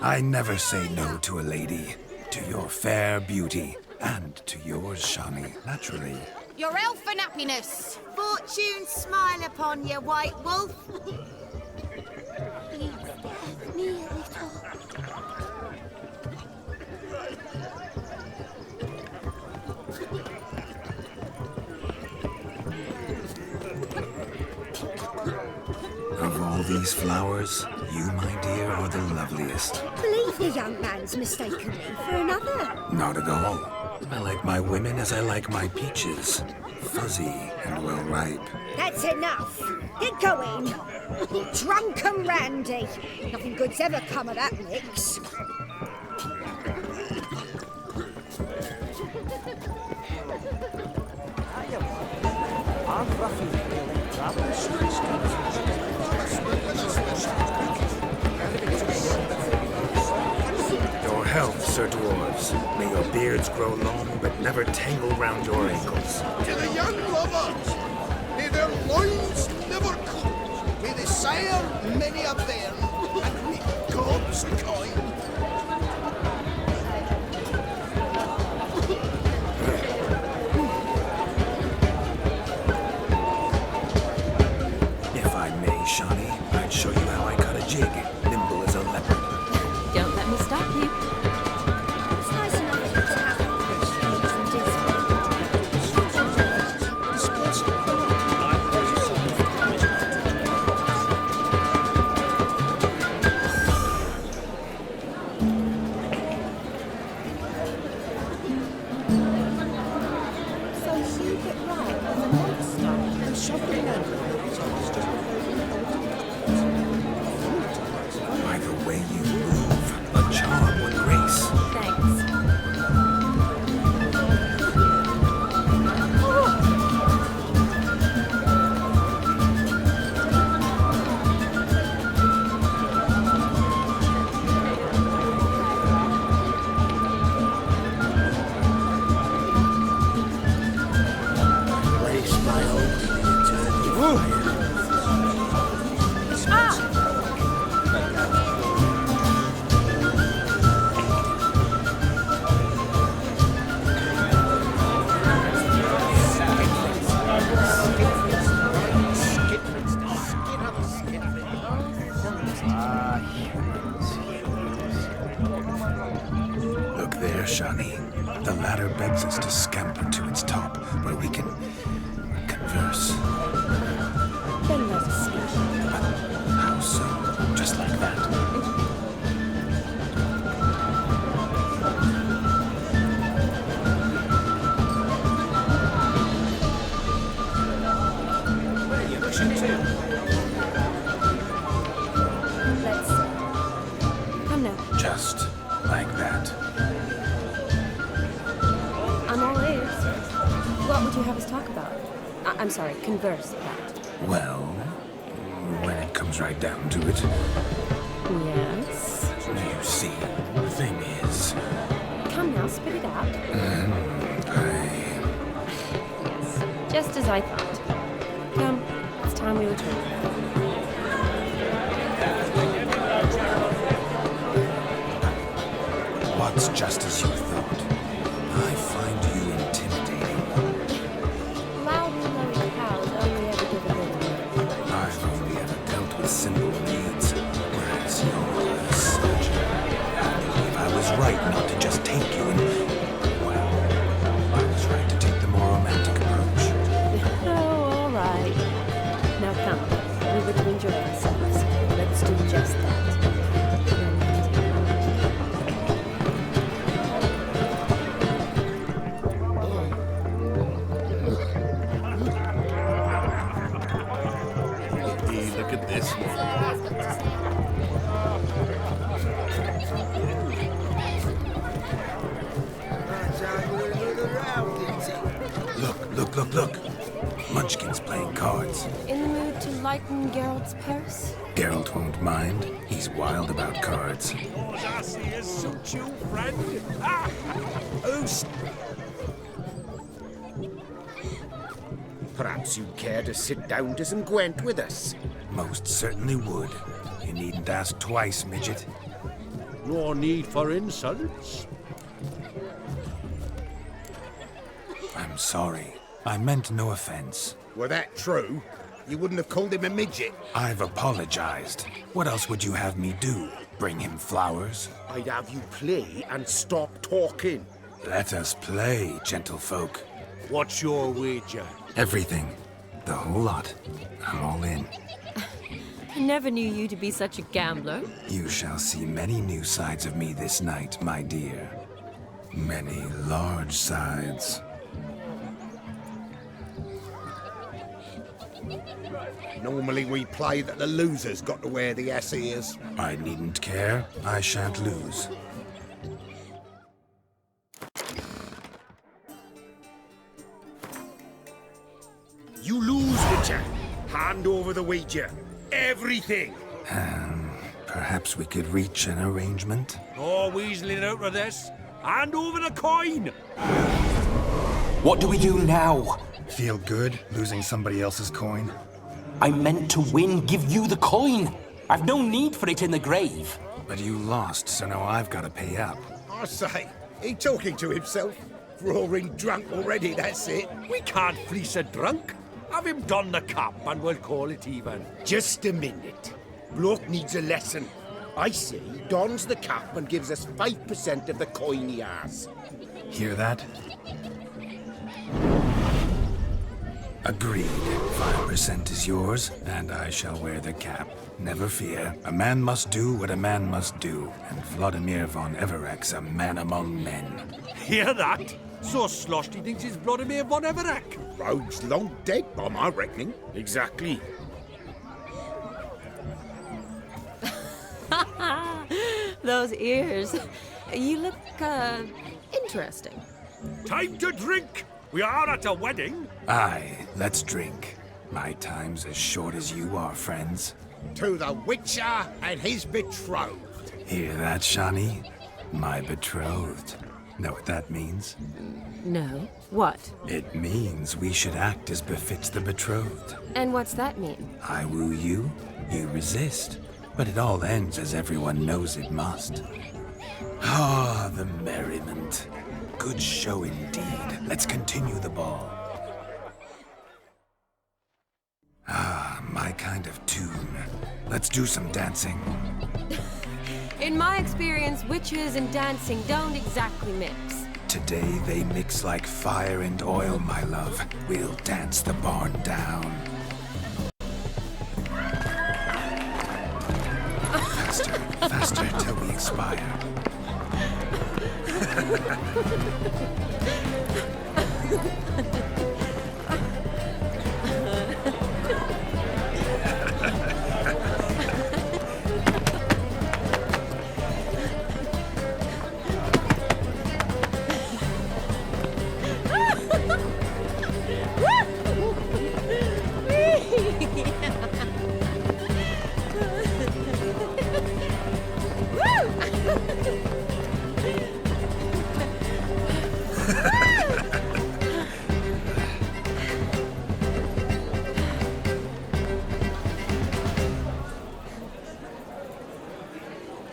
I never say no to a lady, to your fair beauty, and to yours, Shani, naturally. Your elfin happiness. Fortune smile upon you, White Wolf. Me a little. Of all these flowers, you, my dear, are the loveliest. Believe the young man's mistaken me for another. Not at all. I like my women as I like my peaches. Fuzzy and well ripe. That's enough. Get going. Drunk and randy. Nothing good's ever come of that mix. Your health, Sir Dwarves. May your beards grow long, but never tangle round your ankles. To the young lovers, may their loins never cool. May they sire many a bairn, and may God's kind. If I may, Shani, I'd show you how I cut a jig, nimble as a leopard. Don't let me stop you. It's nice enough to have So you get right as a monster and shove the By the way you move, a charm with grace. Thanks. Place my own eternity. Look there, Shani. The ladder begs us to scamper to its top, where we can converse. Then let us speak. How so? Just like that? Where are you rushing to? Let's come now. Just like that. I'm all ears. What would you have us talk about? I'm sorry, converse about. Well, when it comes right down to it, Yes. you see, the thing is, Come now, spit it out. Yes, just as I thought. Come, it's time we return. What's just as you thought? I find you intimidating. Loud and lonely cows only ever give a little word. I've only ever dealt with simple needs, whereas you're a surgeon. I believe I was right not to just take you and... Well, I was right to take the more romantic approach. Oh, all right. Now come, we were to enjoy ourselves. Let's do just that. Hey, look at this one. Look. Munchkin's playing cards. In the mood to lighten Geralt's purse? Geralt won't mind. He's wild about cards. Those asses suit you, friend. Who's... Perhaps you'd care to sit down to some Gwent with us. Most certainly would. You needn't ask twice, midget. No need for insults. I'm sorry. I meant no offense. Were that true, you wouldn't have called him a midget. I've apologized. What else would you have me do? Bring him flowers? I'd have you play and stop talking. Let us play, gentlefolk. What's your wager? Everything. The whole lot. I'm all in. I never knew you to be such a gambler. You shall see many new sides of me this night, my dear. Many large sides. Normally we play that the loser's got to wear the ass ears. I needn't care. I shan't lose. You lose, Witcher. Hand over the wager. Everything. Perhaps we could reach an arrangement? No weaseling out of this. Hand over the coin. What do we do now? Feel good losing somebody else's coin? I meant to win, give you the coin. I've no need for it in the grave. But you lost, so now I've got to pay up. I say, he talking to himself. Roaring drunk already, that's it. We can't fleece a drunk. Have him don the cap and we'll call it even. Just a minute. Bloke needs a lesson. I say he dons the cap and gives us 5% of the coin he has. Hear that? Agreed. 5% is yours, and I shall wear the cap. Never fear. A man must do what a man must do, and Vladimir von Everek's a man among men. Hear that? So sloshed he thinks he's Vladimir von Everek. Rogue's long dead, by my reckoning. Exactly. Those ears. You look, interesting. Time to drink. We are at a wedding. Aye, let's drink. My time's as short as you are, friends. To the Witcher and his betrothed. Hear that, Shani? My betrothed. Know what that means? No. What? It means we should act as befits the betrothed. And what's that mean? I woo you, you resist. But it all ends as everyone knows it must. Ah, the merriment. Good show indeed. Let's continue the ball. Ah, my kind of tune. Let's do some dancing. In my experience, witches and dancing don't exactly mix. Today they mix like fire and oil, my love. We'll dance the barn down. Faster, faster till we expire.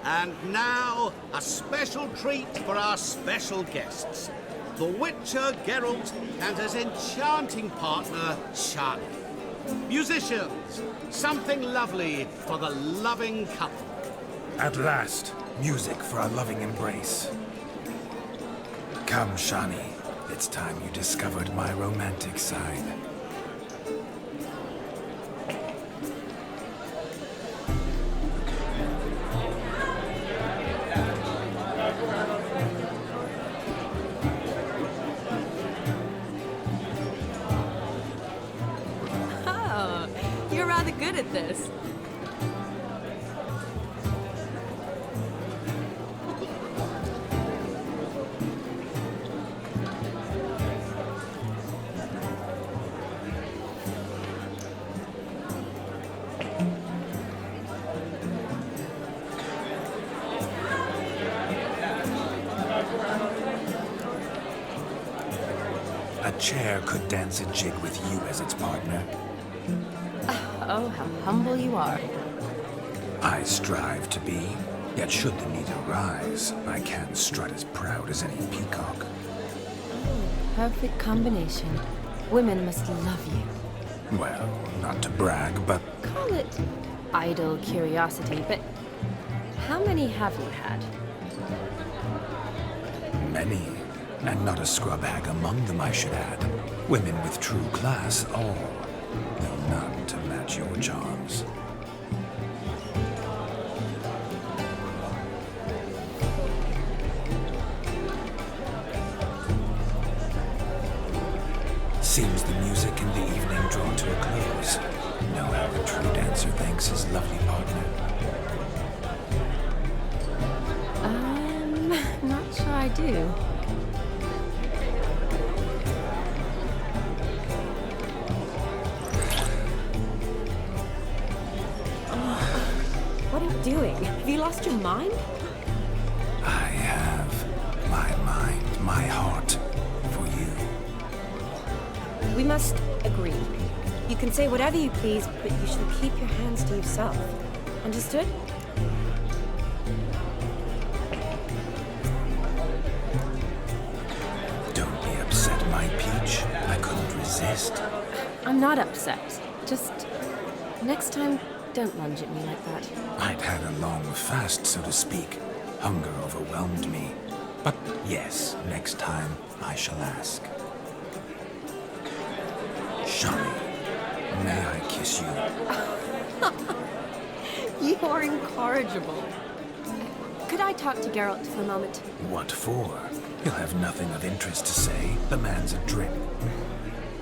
And now, a special treat for our special guests. The Witcher Geralt and his enchanting partner, Shani. Musicians, something lovely for the loving couple. At last, music for a loving embrace. Come, Shani. It's time you discovered my romantic side. Oh, you're rather good at this. chair could dance a jig with you as its partner. Oh, how humble you are. I strive to be, yet should the need arise, I can strut as proud as any peacock. Perfect combination. Women must love you. Well, not to brag, but Call it idle curiosity, but how many have you had? many. And not a scrub hag among them, I should add. Women with true class, all. Though none to match your charms. Seems the music in the evening drawn to a close. Know how the true dancer thanks his lovely partner. Not sure I do. What are you doing? Have you lost your mind? I have my mind, my heart for you. We must agree. You can say whatever you please, but you shall keep your hands to yourself. Understood? Don't be upset, my peach. I couldn't resist. I'm not upset. Just next time, don't lunge at me like that. I'd had a long fast, so to speak. Hunger overwhelmed me. But yes, next time I shall ask. Shani, may I kiss you? You're incorrigible. Could I talk to Geralt for a moment? What for? He'll have nothing of interest to say. The man's adrift.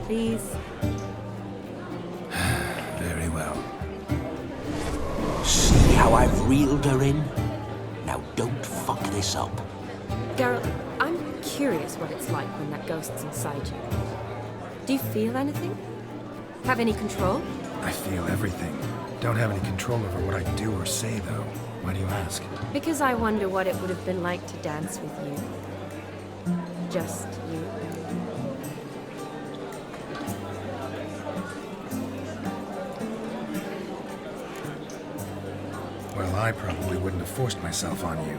Please? Very well. See how I've reeled her in? Now don't fuck this up. Geralt, I'm curious what it's like when that ghost's inside you. Do you feel anything? Have any control? I feel everything. Don't have any control over what I do or say, though. Why do you ask? Because I wonder what it would have been like to dance with you. Just you. Well, I probably wouldn't have forced myself on you.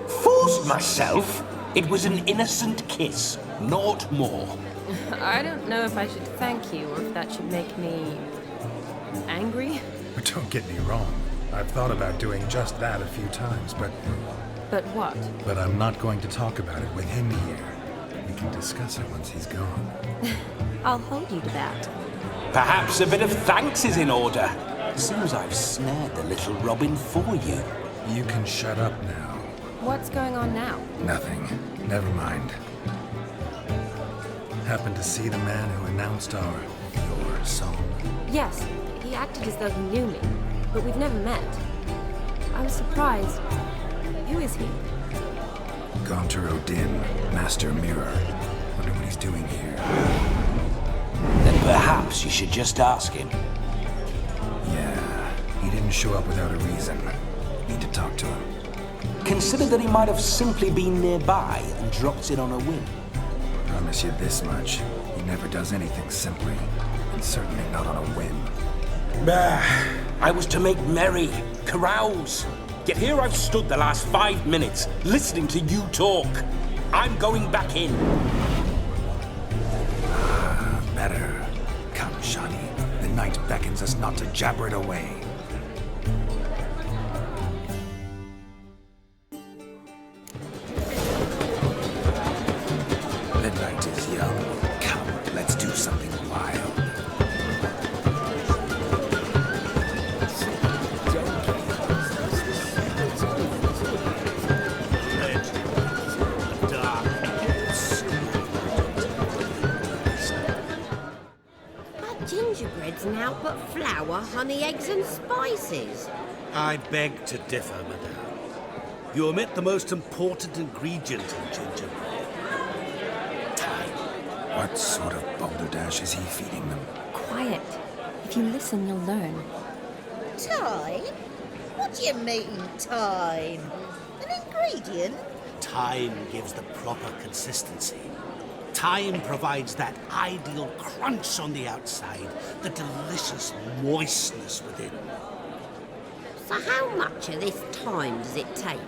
Forced myself? It was an innocent kiss, naught more. I don't know if I should thank you or if that should make me angry. But don't get me wrong. I've thought about doing just that a few times, but What? I'm not going to talk about it with him here. We can discuss it once he's gone. I'll hold you to that. Perhaps a bit of thanks is in order. Seems I've snared the little Robin for you. You can shut up now. What's going on now? Nothing. Never mind. Happened to see the man who announced your song? Yes, he acted as though he knew me, but we've never met. I was surprised. Who is he? Gaunter Odin, Master Mirror. Wonder what he's doing here. Then perhaps you should just ask him. Yeah, he didn't show up without a reason. Need to talk to him. Consider that he might have simply been nearby and dropped in on a whim. Promise you this much. He never does anything simply. And certainly not on a whim. Bah! I was to make merry, carouse. Yet here I've stood the last 5 minutes, listening to you talk. I'm going back in. Better. Come, Shani. The night beckons us not to jabber it away. The night is young. Come, let's do something wild. Gingerbread's now but flour, honey, eggs and spices. I beg to differ, madame. You omit the most important ingredient in gingerbread. Time. What sort of balderdash is he feeding them? Quiet. If you listen, you'll learn. Time? What do you mean, time? An ingredient? Time gives the proper consistency. Time provides that ideal crunch on the outside, the delicious moistness within. So how much of this time does it take?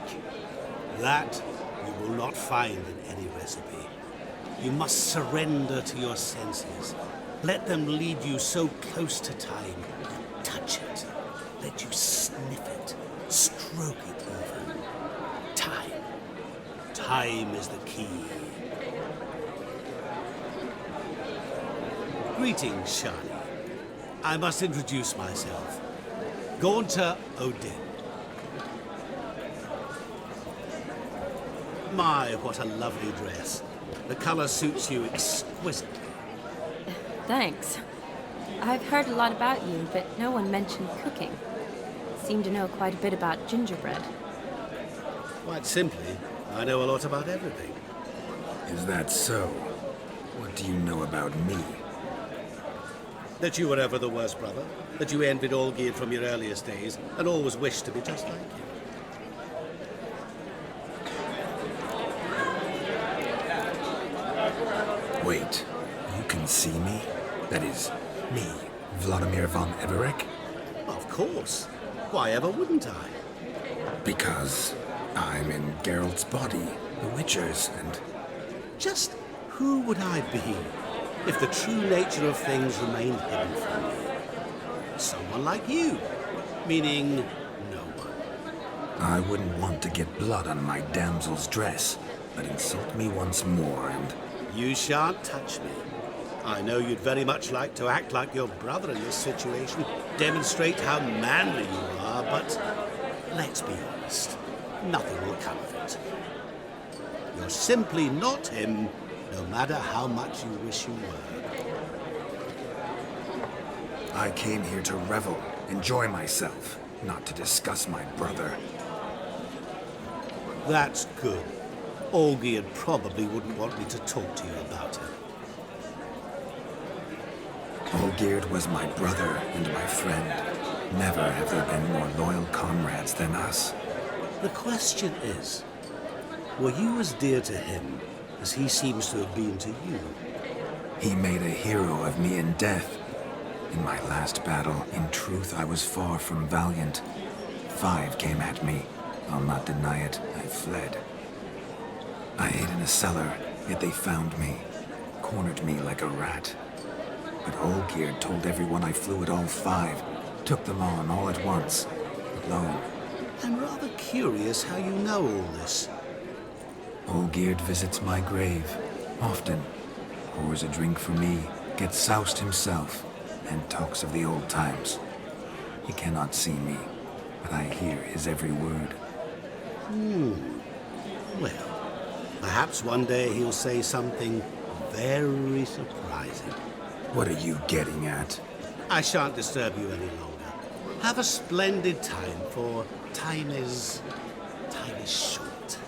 That you will not find in any recipe. You must surrender to your senses. Let them lead you so close to time. Touch it. Let you sniff it. Stroke it even. Time. Time is the key. Greetings, Charlie. I must introduce myself. Gaunter Odin. My, what a lovely dress. The color suits you exquisitely. Thanks. I've heard a lot about you, but no one mentioned cooking. Seem to know quite a bit about gingerbread. Quite simply, I know a lot about everything. Is that so? What do you know about me? That you were ever the worst brother, that you envied Olgierd from your earliest days, and always wished to be just like him. Wait, you can see me? That is, me, Vladimir von Everek? Of course. Why ever wouldn't I? Because I'm in Geralt's body, the Witcher's, and... Just who would I be if the true nature of things remained hidden from me? Someone like you, meaning no one. I wouldn't want to get blood on my damsel's dress, but insult me once more and... You shan't touch me. I know you'd very much like to act like your brother in this situation, demonstrate how manly you are, but let's be honest, nothing will come of it. You're simply not him, no matter how much you wish you were. I came here to revel, enjoy myself, not to discuss my brother. That's good. Olgierd probably wouldn't want me to talk to you about him. Olgierd was my brother and my friend. Never have there been more loyal comrades than us. The question is, were you as dear to him as he seems to have been to you? He made a hero of me in death. In my last battle, in truth, I was far from valiant. 5 came at me. I'll not deny it, I fled. I hid in a cellar, yet they found me, cornered me like a rat. But Olgierd told everyone I flew at all 5, took them on all at once, alone. I'm rather curious how you know all this. Olgierd visits my grave, often, pours a drink for me, gets soused himself, and talks of the old times. He cannot see me, but I hear his every word. Well, perhaps one day he'll say something very surprising. What are you getting at? I shan't disturb you any longer. Have a splendid time, for time is short.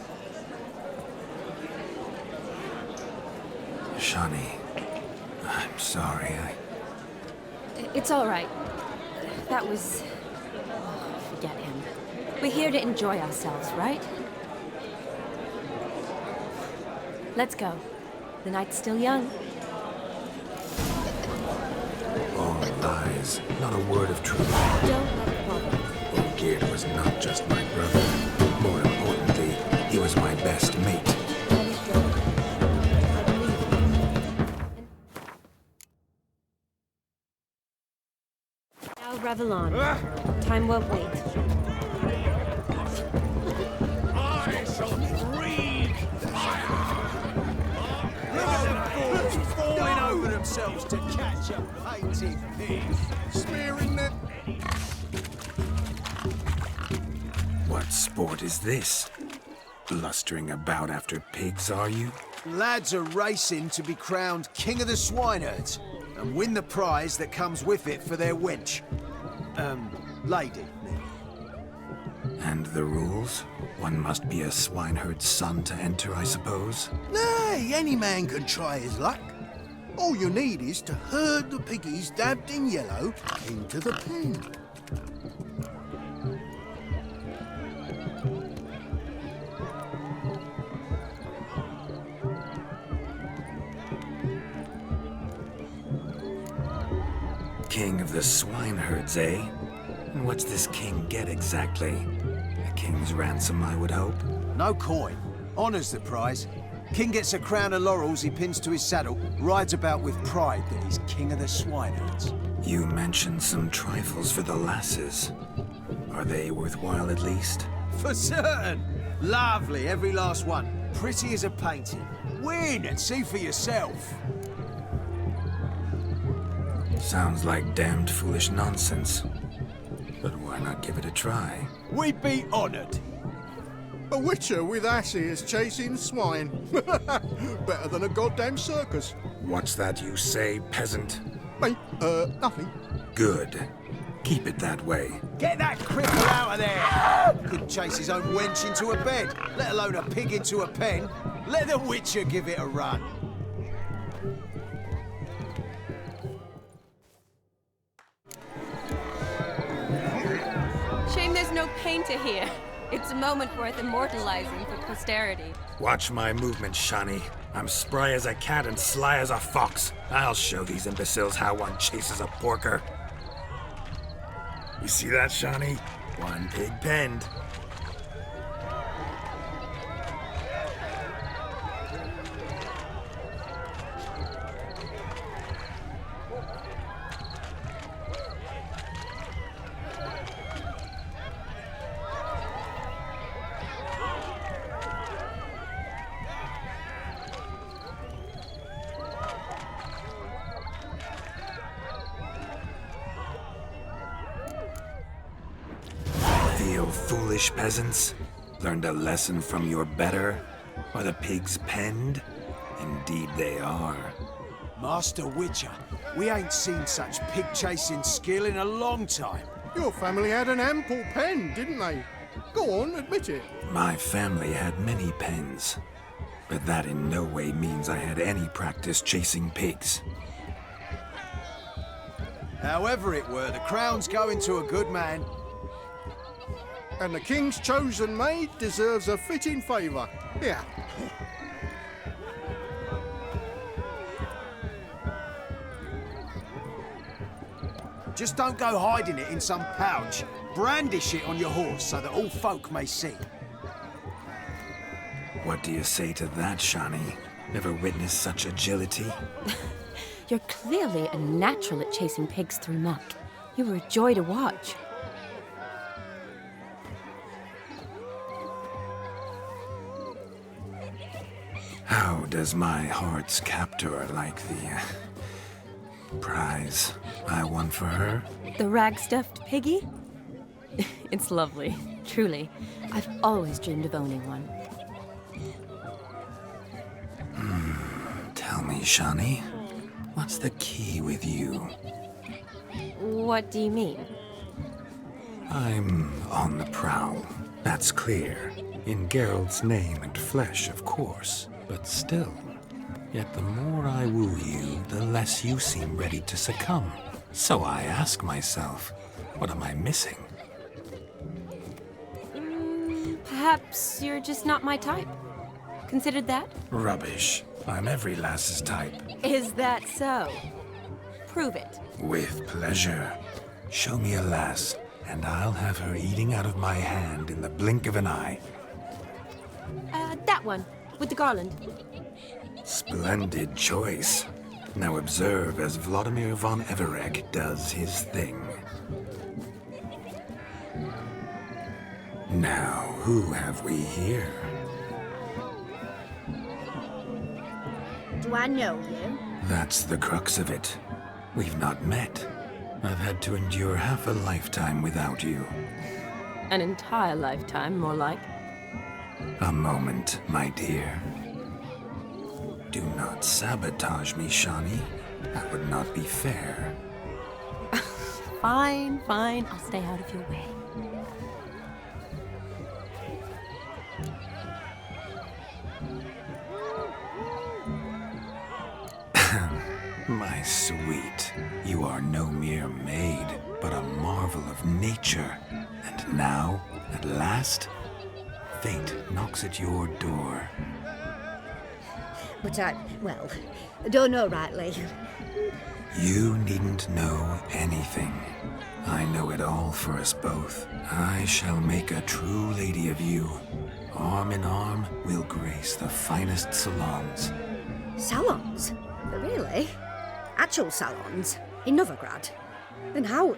Shani, I'm sorry, It's all right. That was... Oh, forget him. We're here to enjoy ourselves, right? Let's go. The night's still young. All lies, not a word of truth. Don't let it bother you. Olgierd was not just my brother. More importantly, he was my best mate. Let it go. I believe you. Now revel on. Time won't wait. I shall breathe fire! Falling over themselves to catch a painted pig. Smearing them. What sport is this? Blustering about after pigs, are you? Lads are racing to be crowned king of the swineherds and win the prize that comes with it for their wench. Lady. And the rules? One must be a swineherd's son to enter, I suppose? Nay, any man can try his luck. All you need is to herd the piggies dabbed in yellow into the pen. king of the swineherds, eh? And what's this king get exactly? A king's ransom, I would hope. No coin. Honor's the prize. King gets a crown of laurels he pins to his saddle, rides about with pride that he's king of the swineherds. You mentioned some trifles for the lasses. Are they worthwhile at least? For certain. Lovely, every last one. Pretty as a painting. Win and see for yourself. Sounds like damned foolish nonsense. But why not give it a try? We'd be honored. A witcher with asses chasing swine. Better than a goddamn circus. What's that you say, peasant? Mate, nothing. Good. Keep it that way. Get that cripple out of there! Couldn't chase his own wench into a bed, let alone a pig into a pen. Let the witcher give it a run. Shame there's no painter here. It's a moment worth immortalizing for posterity. Watch my movement, Shani. I'm spry as a cat and sly as a fox. I'll show these imbeciles how one chases a porker. You see that, Shani? One pig penned. Feel foolish, peasants? Learned a lesson from your better? Are the pigs penned? Indeed they are. Master Witcher, we ain't seen such pig-chasing skill in a long time. Your family had an ample pen, didn't they? Go on, admit it. My family had many pens, but that in no way means I had any practice chasing pigs. However it were, the crown's going to a good man. And the king's chosen maid deserves a fitting favour. Here. Just don't go hiding it in some pouch. Brandish it on your horse so that all folk may see. What do you say to that, Shani? Never witnessed such agility? You're clearly a natural at chasing pigs through muck. You were a joy to watch. How does my heart's captor like the prize I won for her? The rag-stuffed piggy? It's lovely, truly. I've always dreamed of owning one. Tell me, Shani, what's the key with you? What do you mean? I'm on the prowl. That's clear. In Geralt's name and flesh, of course. But still, yet the more I woo you, the less you seem ready to succumb. So I ask myself, what am I missing? Perhaps you're just not my type. Considered that? Rubbish. I'm every lass's type. Is that so? Prove it. With pleasure. Show me a lass, and I'll have her eating out of my hand in the blink of an eye. That one, with the garland. Splendid choice. Now observe as Vladimir von Everek does his thing. Now, who have we here? Do I know you? That's the crux of it. We've not met. I've had to endure half a lifetime without you. An entire lifetime, more like. A moment, my dear. Do not sabotage me, Shani. That would not be fair. Fine, fine. I'll stay out of your way. My sweet, you are no mere maid, but a marvel of nature. And now, at last, fate knocks at your door. But I don't know rightly. You needn't know anything. I know it all for us both. I shall make a true lady of you. Arm in arm, we'll grace the finest salons. Salons? Really? Actual salons? In Novigrad? Then how...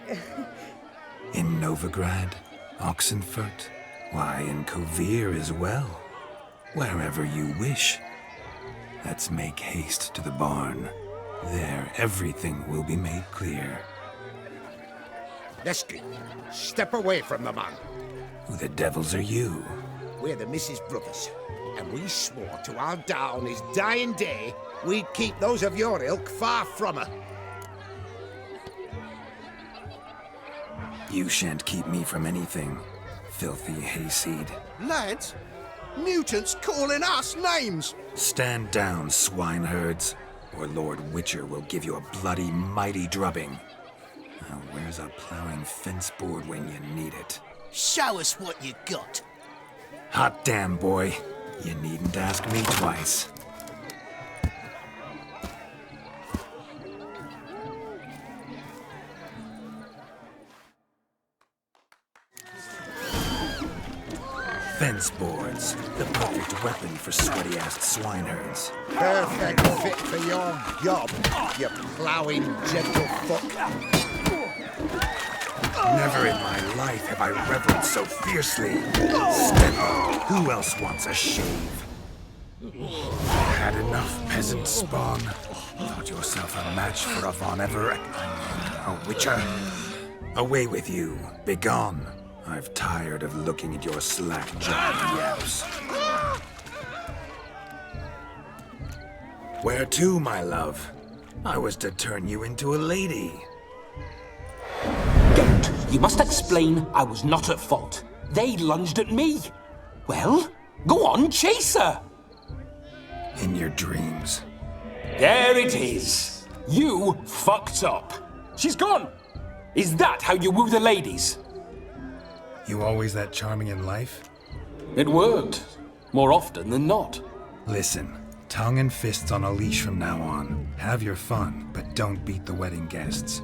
In Novigrad, Oxenfurt, why, in Kovir as well. Wherever you wish. Let's make haste to the barn. There, everything will be made clear. Lesky, step away from the man. Who the devils are you? We're the Mrs. Brothers, and we swore to our Da on his dying day we'd keep those of your ilk far from her. You shan't keep me from anything, filthy hayseed. Lads, mutants calling us names! Stand down, swineherds, or Lord Witcher will give you a bloody mighty drubbing. Now, where's a plowing fence board when you need it? Show us what you got. Hot damn, boy. You needn't ask me twice. Fence boards, the perfect weapon for sweaty-assed swineherds. Perfect fit for your job, you ploughing gentlefolk. Never in my life have I reveled so fiercely. Steady. Who else wants a shave? Had enough, peasant spawn. Thought yourself a match for a Von Ever... a Witcher? Away with you. Begone. I've tired of looking at your slack-jawed yaps. Where to, my love? I was to turn you into a lady. Geralt, you must explain I was not at fault. They lunged at me. Well, go on, chase her. In your dreams. There it is. You fucked up. She's gone. Is that how you woo the ladies? You always that charming in life? It worked. More often than not. Listen, tongue and fists on a leash from now on. Have your fun, but don't beat the wedding guests.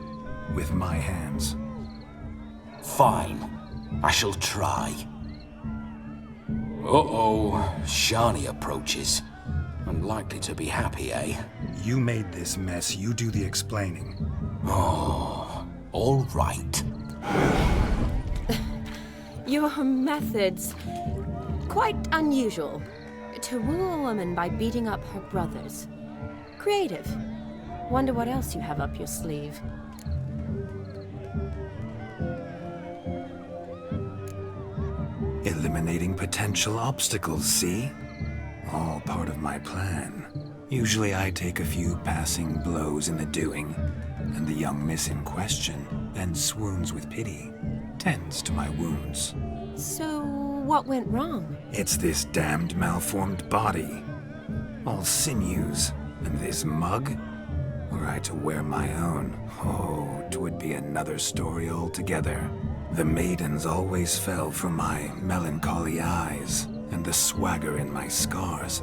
With my hands. Fine. I shall try. Uh-oh. Shani approaches. Unlikely to be happy, eh? You made this mess. You do the explaining. Oh, all right. Your methods, quite unusual. To woo a woman by beating up her brothers. Creative. Wonder what else you have up your sleeve. Eliminating potential obstacles, see? All part of my plan. Usually I take a few passing blows in the doing, and the young miss in question then swoons with pity. Tends to my wounds. So, what went wrong? It's this damned malformed body. All sinews. And this mug? Were I to wear my own, oh, 'twould be another story altogether. The maidens always fell for my melancholy eyes and the swagger in my scars.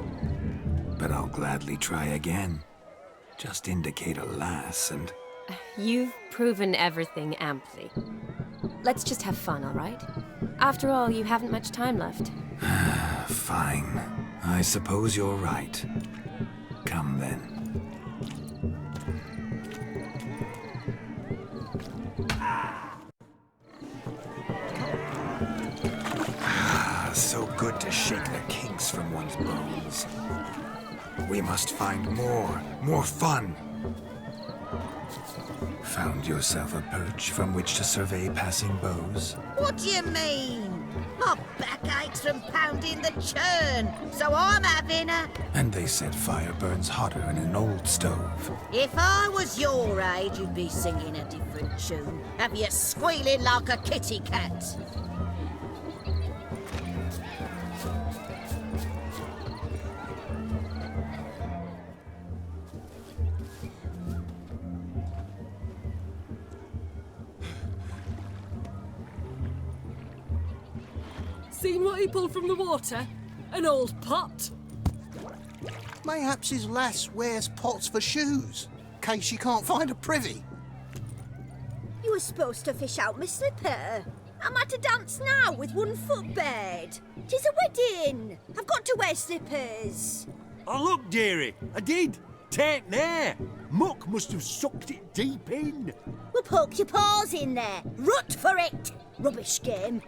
But I'll gladly try again. Just indicate a lass and... You've proven everything amply. Let's just have fun, all right? After all, you haven't much time left. Fine. I suppose you're right. Come then. So good to shake the kinks from one's bones. We must find more fun. Found yourself a perch from which to survey passing beaux? What do you mean? My back aches from pounding the churn, so I'm having a... And they said fire burns hotter in an old stove. If I was your age, you'd be singing a different tune. Have you squealing like a kitty cat? Seen what he pulled from the water? An old pot. Mayhaps his lass wears pots for shoes. case you can't find a privy. You were supposed to fish out my slipper. I'm at a dance now with one foot bed. 'Tis a wedding. I've got to wear slippers. Oh, look, dearie, I did. Take there. Muck must have sucked it deep in. Well, poke your paws in there. Rut for it. Rubbish game.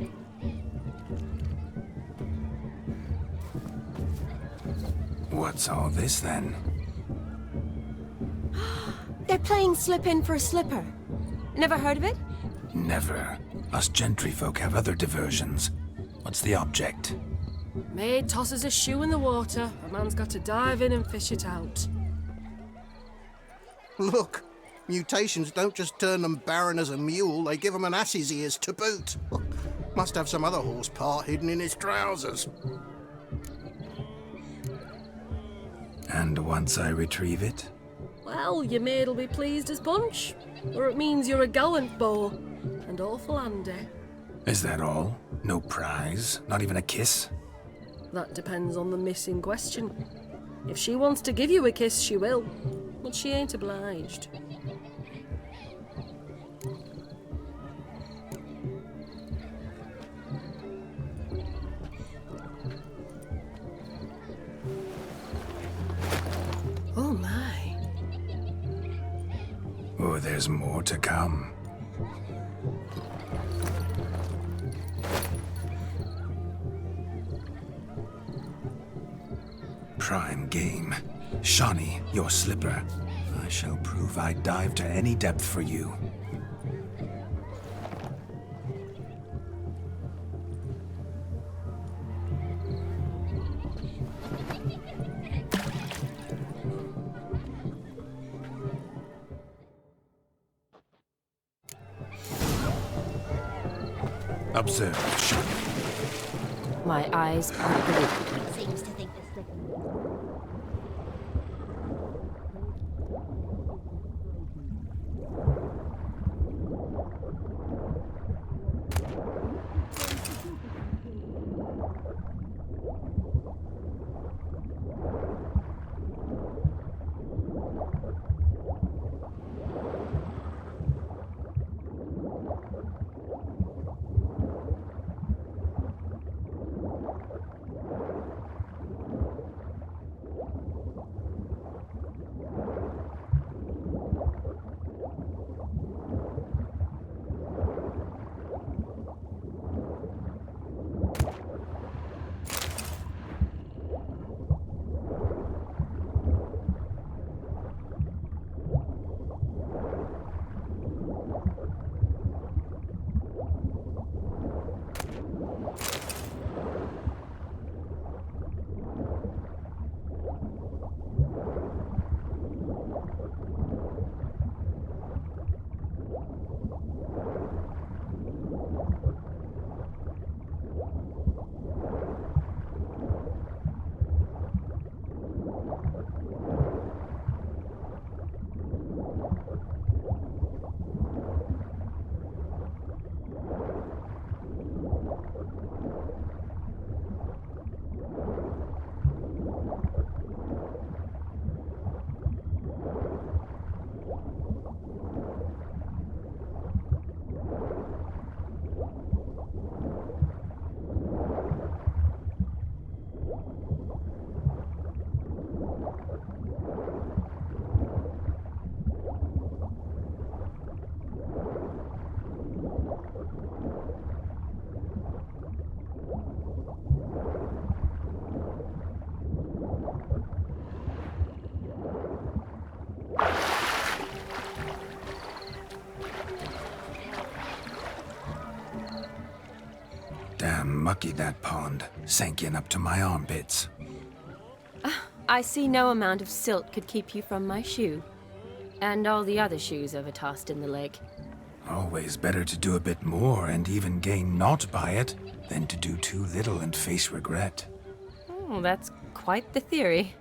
What's all this then? They're playing slip in for a slipper. Never heard of it? Never. Us gentry folk have other diversions. What's the object? Maid tosses a shoe in the water. A man's got to dive in and fish it out. Look, mutations don't just turn them barren as a mule, they give them an ass's ears to boot. Must have some other horse part hidden in his trousers. And once I retrieve it? Well, your maid'll be pleased as punch. Or it means you're a gallant beau. And awful handy. Is that all? No prize? Not even a kiss? That depends on the miss in question. If she wants to give you a kiss, she will. But she ain't obliged. Oh my. Oh, there's more to come. Prime game. Shawnee, your slipper. I shall prove I'd dive to any depth for you. Observe, Shawnee. My eyes are glued. Seems to think the slipper. Damn mucky, that pond. Sank in up to my armpits. I see no amount of silt could keep you from my shoe. And all the other shoes overtossed in the lake. Always better to do a bit more and even gain naught by it than to do too little and face regret. Oh, that's quite the theory.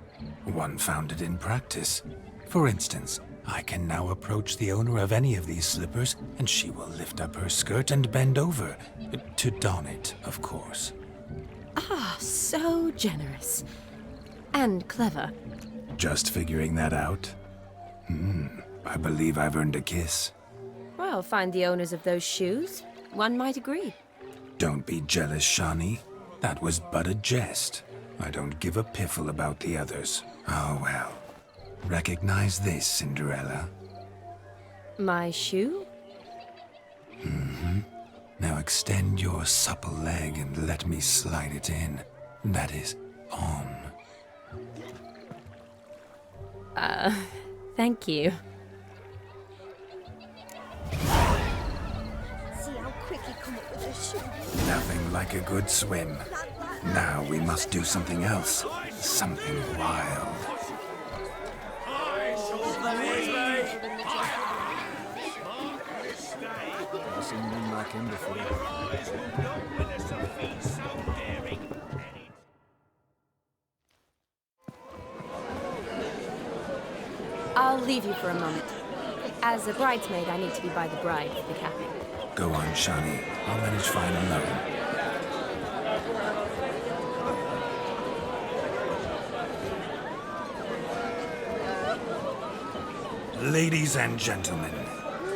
One founded in practice. For instance, I can now approach the owner of any of these slippers, and she will lift up her skirt and bend over. To don it, of course. Ah, so generous. And clever. Just figuring that out? I believe I've earned a kiss. Well, find the owners of those shoes. One might agree. Don't be jealous, Shawnee. That was but a jest. I don't give a piffle about the others. Oh well. Recognize this, Cinderella? My shoe? Mm-hmm. Now extend your supple leg and let me slide it in. That is, on. Thank you. See how quick he come up with a shoe. Nothing like a good swim. Now we must do something else. Something wild. I've seen one like him before. I'll leave you for a moment. As a bridesmaid, I need to be by the bride for the capping. Go on, Shawnee. I'll manage fine alone. Ladies and gentlemen,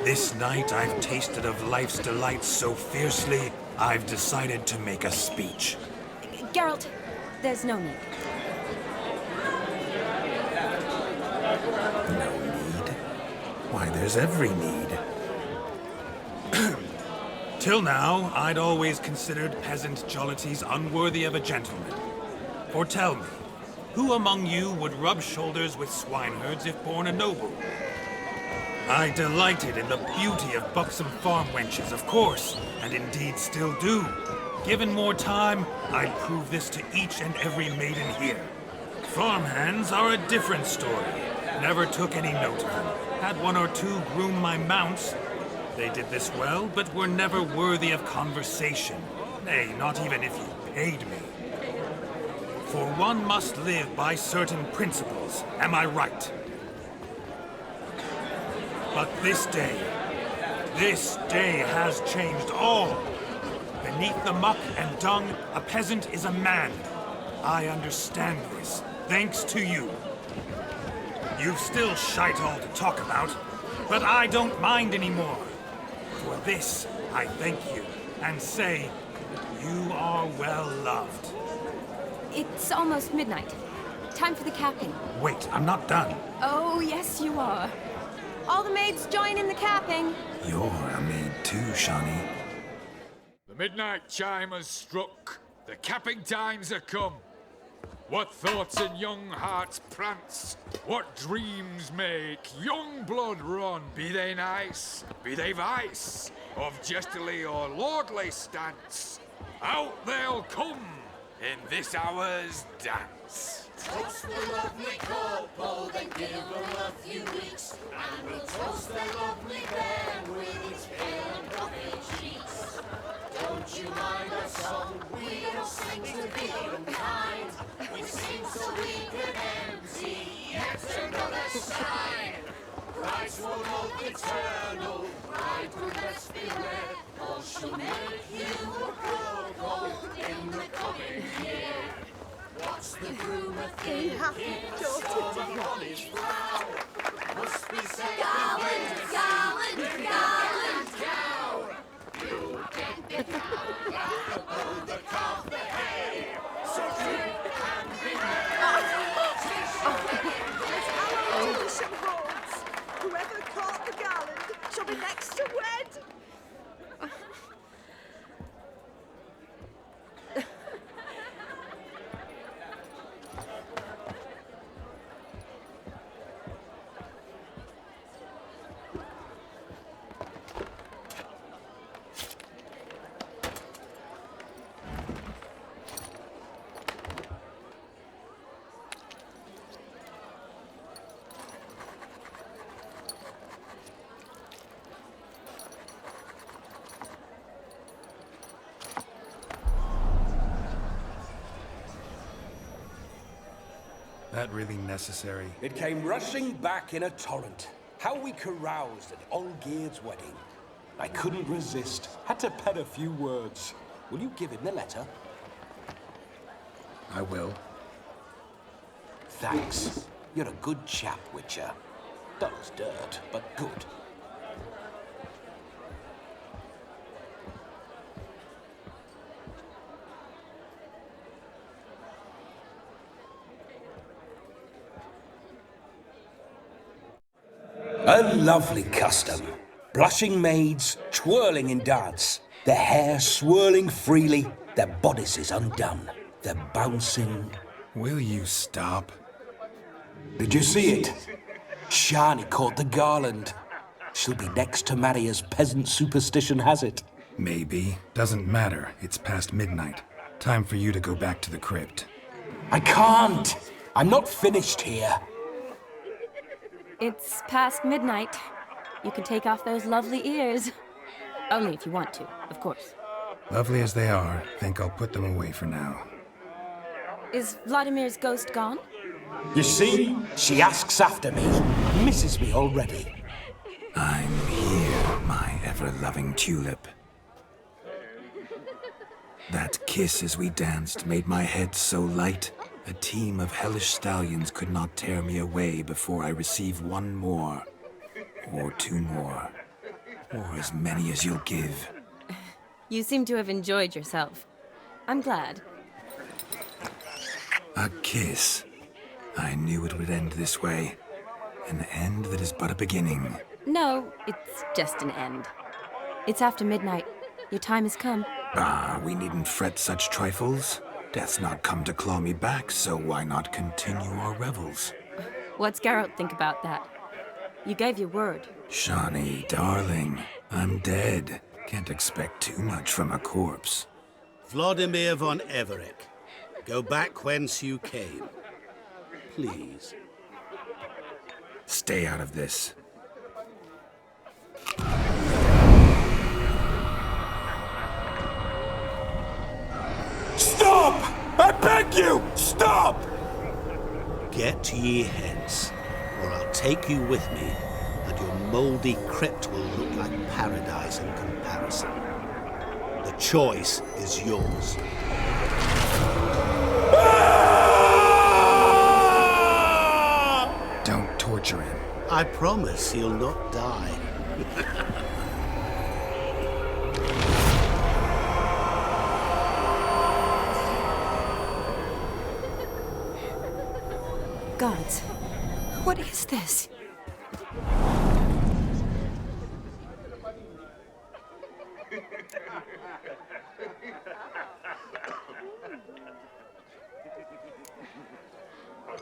this night I've tasted of life's delights so fiercely, I've decided to make a speech. Geralt, there's no need. No need? Why, there's every need. Till now, I'd always considered peasant jollities unworthy of a gentleman. For tell me, who among you would rub shoulders with swineherds if born a noble? I delighted in the beauty of buxom farm wenches, of course, and indeed still do. Given more time, I'd prove this to each and every maiden here. Farmhands are a different story. Never took any note of them. Had one or two groom my mounts. They did this well, but were never worthy of conversation. Nay, not even if you paid me. For one must live by certain principles, am I right? But this day has changed all. Beneath the muck and dung, a peasant is a man. I understand this, thanks to you. You've still shite all to talk about, but I don't mind anymore. For this, I thank you, and say, you are well loved. It's almost midnight. Time for the capping. Wait, I'm not done. Oh, yes, you are. All the maids join in the capping. You're a maid too, Shawnee. The midnight chime has struck. The capping times are come. What thoughts in young hearts prance? What dreams make young blood run? Be they nice, be they vice, of jestily or lordly stance, out they'll come in this hour's dance. Toast the lovely couple, then give them a few weeks, and we'll toast the lovely band with its pale and puffy cheeks. Don't you mind our song? We don't sing to be unkind. We sing so we can empty yet another sign. Christ will love eternal, bride will best beware, or she'll make you a cuckold in the coming year. What's the groom a thinking? Storm on his brow. Must be said gallant, cow. You'll get the cow above the calf the hay. So drink and be merry. Whoever caught the gallant shall be next to wed. That really necessary? It came rushing back in a torrent. How we caroused at Olgierd's wedding. I couldn't resist. Had to pen a few words. Will you give him the letter? I will. Thanks. You're a good chap, Witcher. That was dirt, but good. A lovely custom. Blushing maids, twirling in dance, their hair swirling freely, their bodices undone, their bouncing... Will you stop? Did you see it? Shani caught the garland. She'll be next to marry as peasant superstition has it. Maybe. Doesn't matter. It's past midnight. Time for you to go back to the crypt. I can't! I'm not finished here. It's past midnight. You can take off those lovely ears. Only if you want to, of course. Lovely as they are, think I'll put them away for now. Is Vladimir's ghost gone? You see? She asks after me. Misses me already. I'm here, my ever-loving tulip. That kiss as we danced made my head so light. A team of hellish stallions could not tear me away before I receive one more. Or two more. Or as many as you'll give. You seem to have enjoyed yourself. I'm glad. A kiss. I knew it would end this way. An end that is but a beginning. No, it's just an end. It's after midnight. Your time has come. Ah, we needn't fret such trifles. Death's not come to claw me back, so why not continue our revels? What's Geralt think about that? You gave your word. Shani, darling, I'm dead. Can't expect too much from a corpse. Vladimir von Everick, go back whence you came. Please. Stay out of this. Stop! I beg you! Stop! Get ye hence, or I'll take you with me, and your mouldy crypt will look like paradise in comparison. The choice is yours. Don't torture him. I promise he'll not die. Gods, what is this?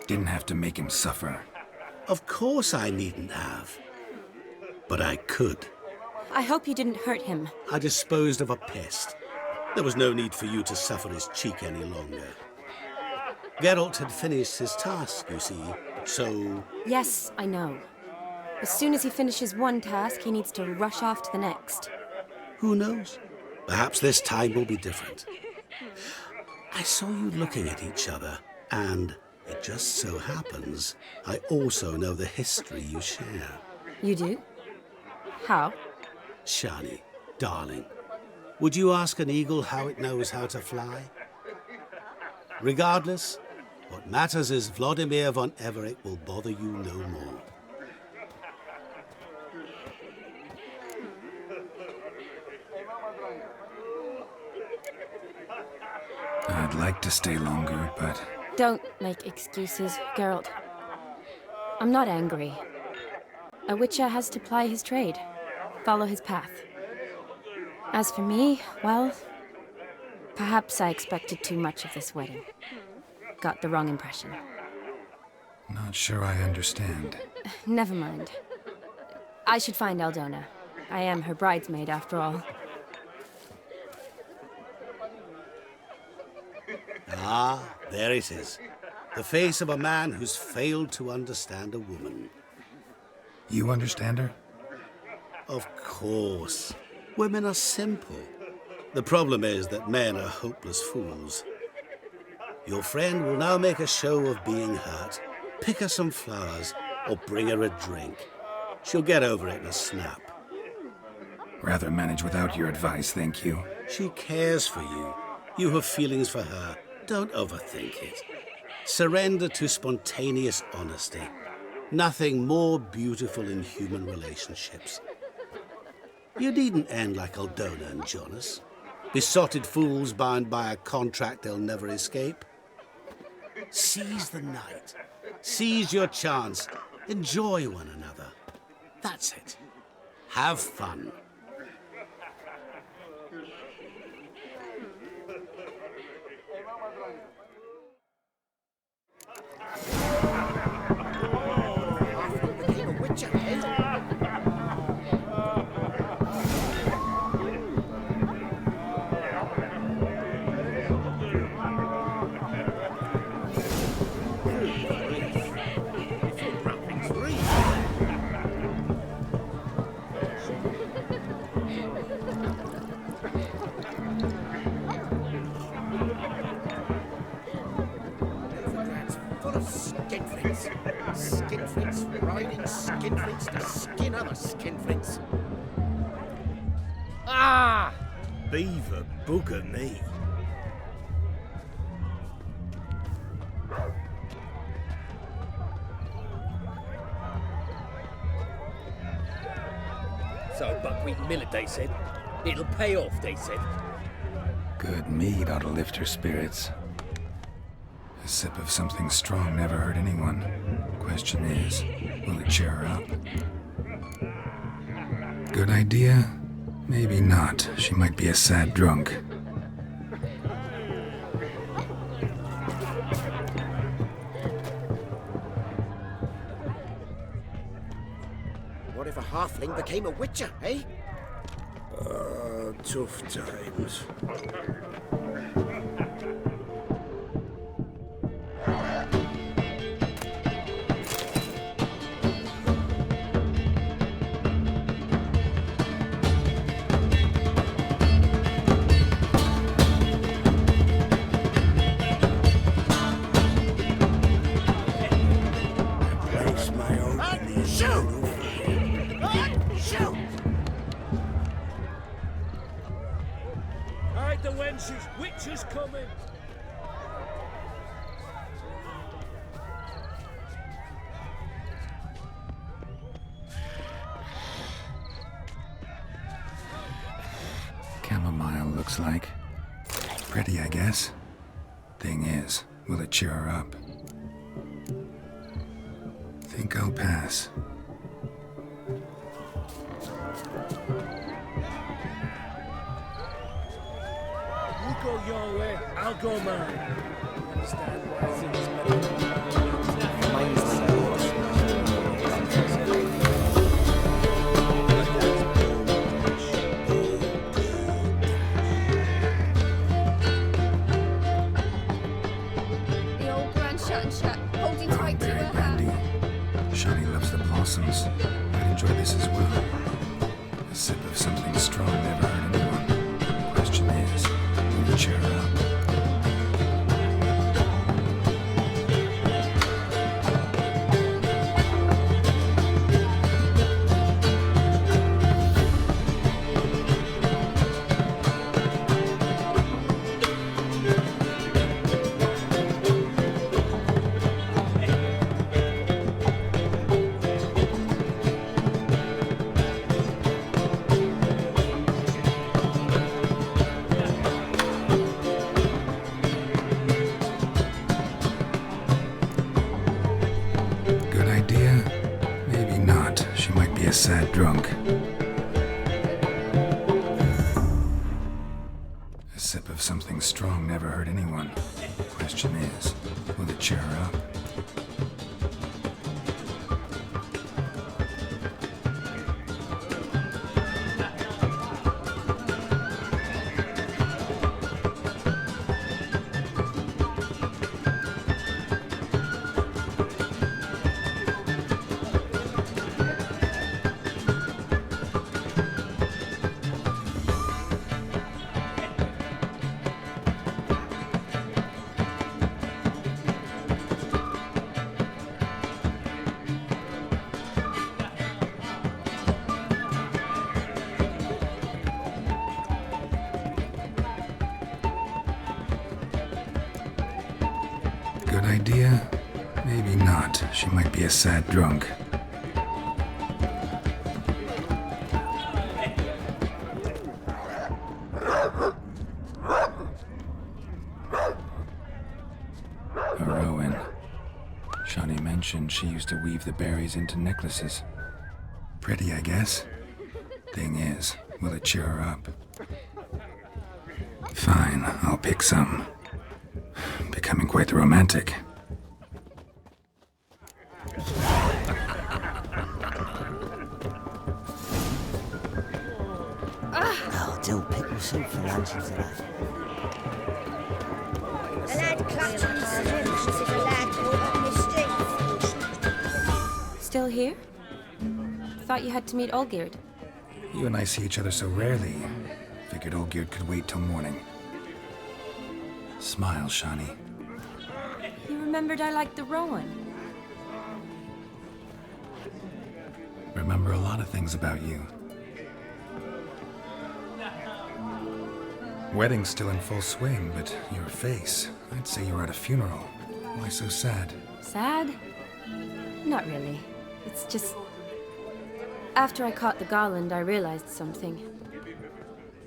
Didn't have to make him suffer. Of course I needn't have. But I could. I hope you didn't hurt him. I disposed of a pest. There was no need for you to suffer his cheek any longer. Geralt had finished his task, you see, so... Yes, I know. As soon as he finishes one task, he needs to rush off to the next. Who knows? Perhaps this time will be different. I saw you looking at each other, and it just so happens I also know the history you share. You do? How? Shani, darling, would you ask an eagle how it knows how to fly? Regardless, what matters is Vladimir von Everick will bother you no more. I'd like to stay longer, but... Don't make excuses, Geralt. I'm not angry. A witcher has to ply his trade, follow his path. As for me, well, perhaps I expected too much of this wedding. Got the wrong impression. Not sure I understand. Never mind. I should find Aldona. I am her bridesmaid, after all. Ah, there it is. The face of a man who's failed to understand a woman. You understand her? Of course. Women are simple. The problem is that men are hopeless fools. Your friend will now make a show of being hurt, pick her some flowers, or bring her a drink. She'll get over it in a snap. Rather manage without your advice, thank you. She cares for you. You have feelings for her. Don't overthink it. Surrender to spontaneous honesty. Nothing more beautiful in human relationships. You needn't end like Aldona and Jonas. Besotted fools bound by a contract they'll never escape. Seize the night. Seize your chance. Enjoy one another. That's it. Have fun. Became a witcher, eh? Full of skinflints. Skinflints riding skinflints to skin other skinflints. Ah! Beaver bugger me. So buckwheat millet, they said. It'll pay off, they said. Good mead ought to lift her spirits. A sip of something strong never hurt anyone. Question is, will it cheer her up? Good idea? Maybe not. She might be a sad drunk. What if a halfling became a witcher, eh? Tough times. Hide the wenches! Witches coming! Chamomile looks like. Pretty, I guess. Thing is, will it cheer her up? Think I'll pass. You go your way, I'll go mine. Understand why things The old grand shut and shut, holding tight to Very her brandy. hand. Shani loves the blossoms. I'd enjoy this as well. A sip of something strong never hurt anyone. Question is, will it cheer her up? Good idea? Maybe not. She might be a sad drunk. A sip of something strong never hurt anyone. Question is, will it cheer her up? Good idea? Maybe not. She might be a sad drunk. A Rowan. Shawnee mentioned she used to weave the berries into necklaces. Pretty, I guess. Thing is, will it cheer her up? Fine, I'll pick some. Becoming quite the romantic. I'll do pickle soup for lunch today. The lad clutching his strips as if a lad caught up mischief. Still here? Thought you had to meet Olgierd. You and I see each other so rarely. Figured Olgierd could wait till morning. Smile, Shawnee. You remembered I liked the Rowan. Remember a lot of things about you. Wedding's still in full swing, but your face, I'd say you're at a funeral. Why so sad? Sad? Not really. It's just... After I caught the garland, I realized something.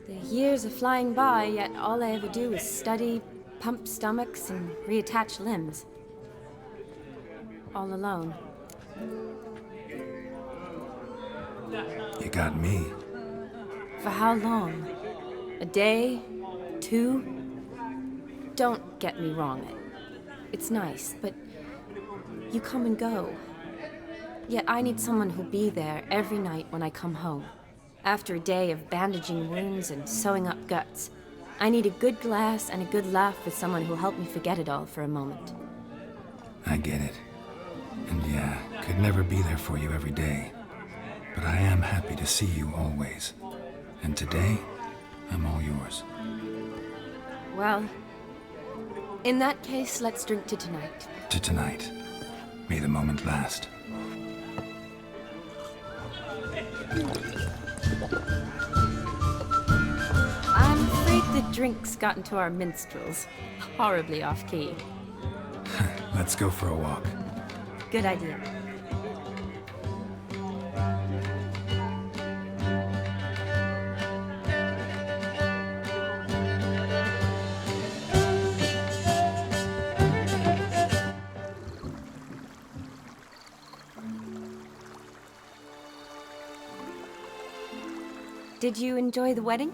The years are flying by, yet all I ever do is study, pump stomachs, and reattach limbs. All alone. You got me. For how long? A day? 2? Don't get me wrong. It's nice, but you come and go. Yet I need someone who'll be there every night when I come home. After a day of bandaging wounds and sewing up guts, I need a good glass and a good laugh with someone who'll help me forget it all for a moment. I get it. And yeah, could never be there for you every day. But I am happy to see you always. And today, I'm all yours. Well, in that case, let's drink to tonight. To tonight. May the moment last. I'm afraid the drinks got into our minstrels. Horribly off-key. Let's go for a walk. Good idea. Did you enjoy the wedding?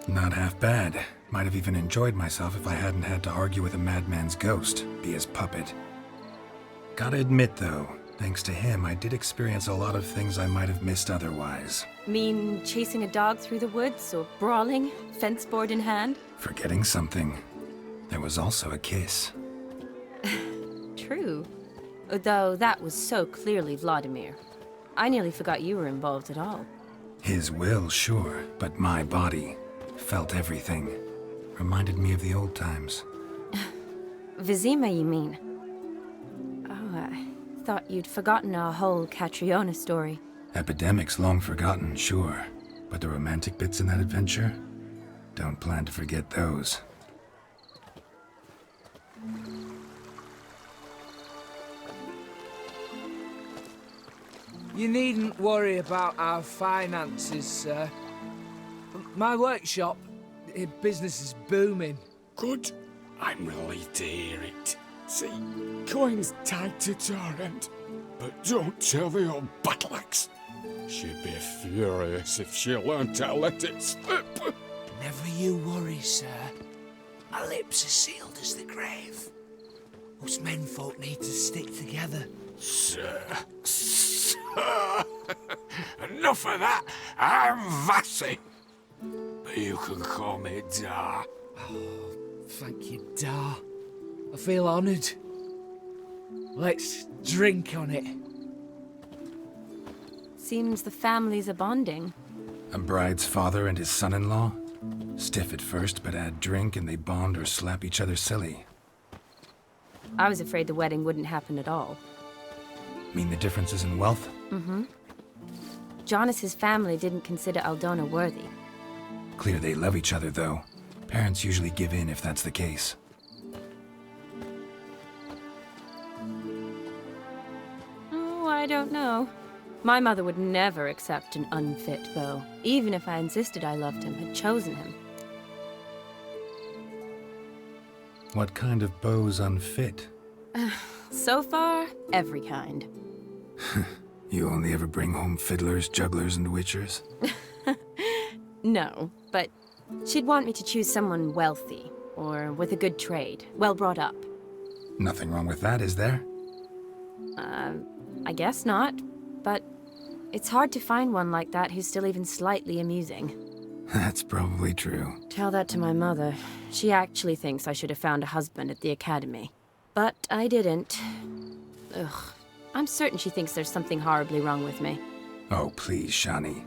Not half bad. Might have even enjoyed myself if I hadn't had to argue with a madman's ghost, be his puppet. Gotta admit, though, thanks to him, I did experience a lot of things I might have missed otherwise. Mean chasing a dog through the woods, or brawling, fence board in hand? Forgetting something. There was also a kiss. True. Though that was so clearly Vladimir. I nearly forgot you were involved at all. His will, sure, but my body felt everything. Reminded me of the old times. Vizima, you mean? Oh, I thought you'd forgotten our whole Catriona story. Epidemics long forgotten, sure. But the romantic bits in that adventure? Don't plan to forget those. You needn't worry about our finances, sir. My workshop, business is booming. Good. I'm relieved to hear it. See, coin's tied to Torrent. But don't tell the old battleaxe. She'd be furious if she learned to let it slip. Never you worry, sir. My lips are sealed as the grave. Us menfolk need to stick together. Sir. Enough of that. I'm Vassy. But you can call me Dar. Oh, thank you, Dar. I feel honoured. Let's drink on it. Seems the families are bonding. A bride's father and his son-in-law? Stiff at first, but add drink and they bond or slap each other silly. I was afraid the wedding wouldn't happen at all. Mean the differences in wealth? Mm-hmm. Jonas's family didn't consider Aldona worthy. Clear they love each other, though. Parents usually give in if that's the case. Oh, I don't know. My mother would never accept an unfit beau, even if I insisted I loved him, had chosen him. What kind of beau's unfit? So far, every kind. You only ever bring home fiddlers, jugglers, and witchers? No, but she'd want me to choose someone wealthy, or with a good trade, well brought up. Nothing wrong with that, is there? I guess not, but it's hard to find one like that who's still even slightly amusing. That's probably true. Tell that to my mother. She actually thinks I should have found a husband at the academy. But I didn't. Ugh. I'm certain she thinks there's something horribly wrong with me. Oh, please, Shani.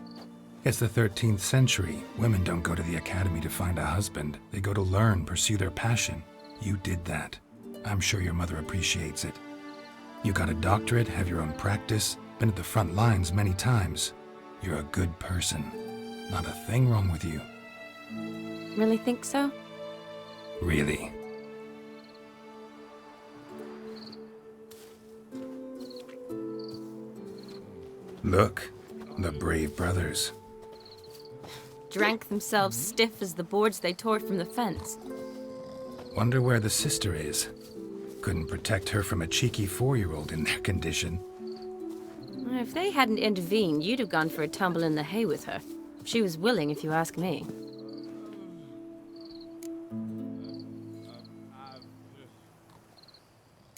It's the 13th century. Women don't go to the academy to find a husband. They go to learn, pursue their passion. You did that. I'm sure your mother appreciates it. You got a doctorate, have your own practice, been at the front lines many times. You're a good person. Not a thing wrong with you. Really think so? Really. Look, the brave brothers. Drank themselves stiff as the boards they tore from the fence. Wonder where the sister is. Couldn't protect her from a cheeky 4-year-old in their condition. If they hadn't intervened, you'd have gone for a tumble in the hay with her. She was willing, if you ask me.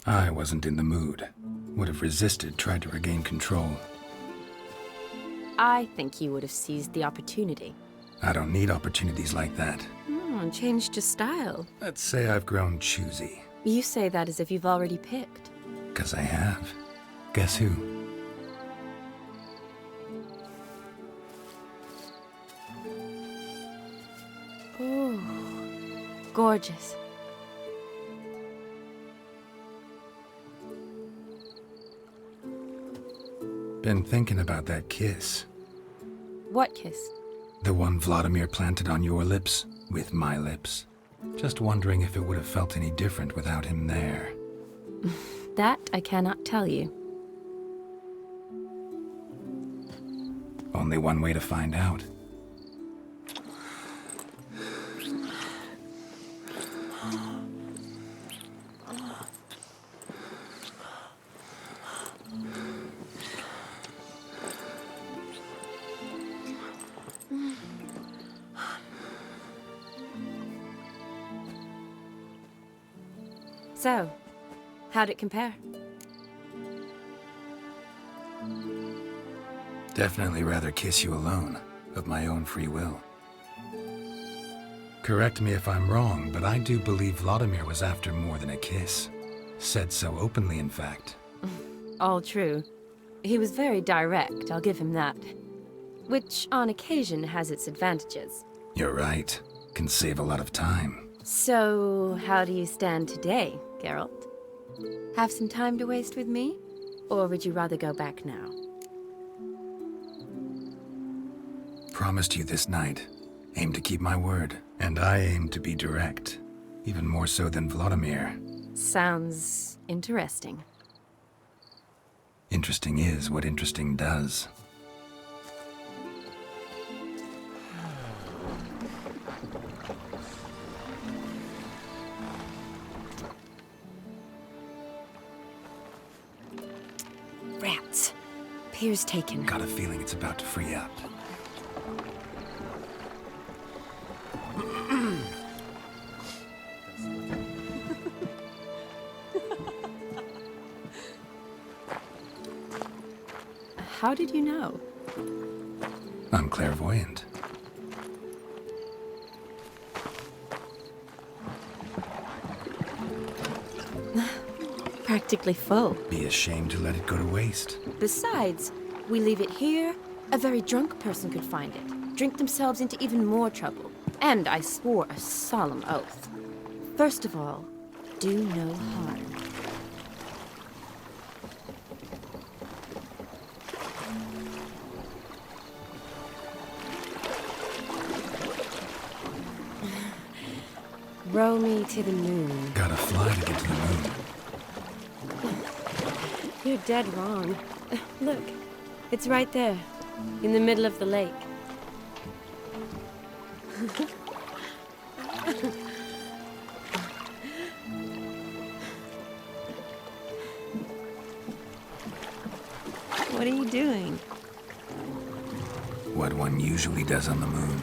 I wasn't in the mood. Would have resisted, tried to regain control. I think you would have seized the opportunity. I don't need opportunities like that. Changed your style. Let's say I've grown choosy. You say that as if you've already picked. 'Cause I have. Guess who? Ooh, gorgeous. Been thinking about that kiss. What kiss? The one Vladimir planted on your lips, with my lips. Just wondering if it would have felt any different without him there. That I cannot tell you. Only one way to find out. So, how'd it compare? Definitely rather kiss you alone, of my own free will. Correct me if I'm wrong, but I do believe Vladimir was after more than a kiss. Said so openly, in fact. All true. He was very direct, I'll give him that. Which, on occasion, has its advantages. You're right. Can save a lot of time. So, how do you stand today, Geralt? Have some time to waste with me? Or would you rather go back now? Promised you this night. Aim to keep my word. And I aim to be direct. Even more so than Vladimir. Sounds interesting. Interesting is what interesting does. Rats. Pier's taken. Got a feeling it's about to free up. How did you know? I'm clairvoyant. Practically full. Be ashamed to let it go to waste. Besides, we leave it here, a very drunk person could find it, drink themselves into even more trouble. And I swore a solemn oath. First of all, do no harm. Row me to the moon. Gotta fly to get to the moon. You're dead wrong. Look, it's right there, in the middle of the lake. What are you doing? What one usually does on the moon.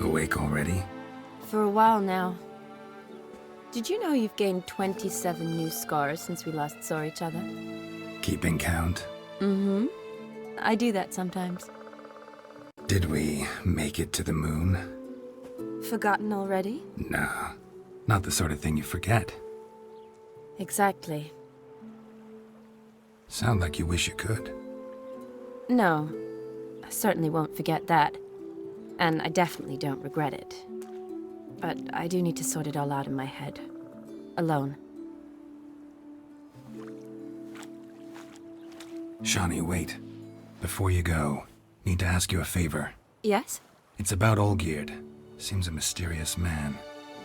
Awake already? For a while now. Did you know you've gained 27 new scars since we last saw each other? Keeping count? Mm-hmm. I do that sometimes. Did we make it to the moon? Forgotten already? Nah, not the sort of thing you forget. Exactly. Sound like you wish you could. No, I certainly won't forget that. And I definitely don't regret it. But I do need to sort it all out in my head. Alone. Shawnee, wait. Before you go, need to ask you a favor. Yes? It's about Olgierd. Seems a mysterious man.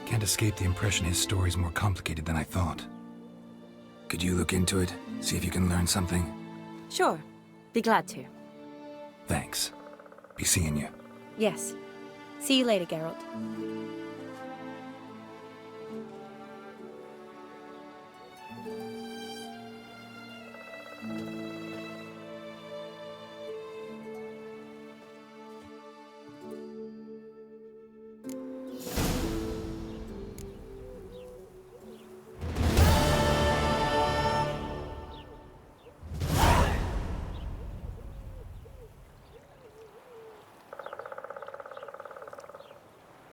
Can't escape the impression his story's more complicated than I thought. Could you look into it? See if you can learn something? Sure. Be glad to. Thanks. Be seeing you. Yes. See you later, Geralt.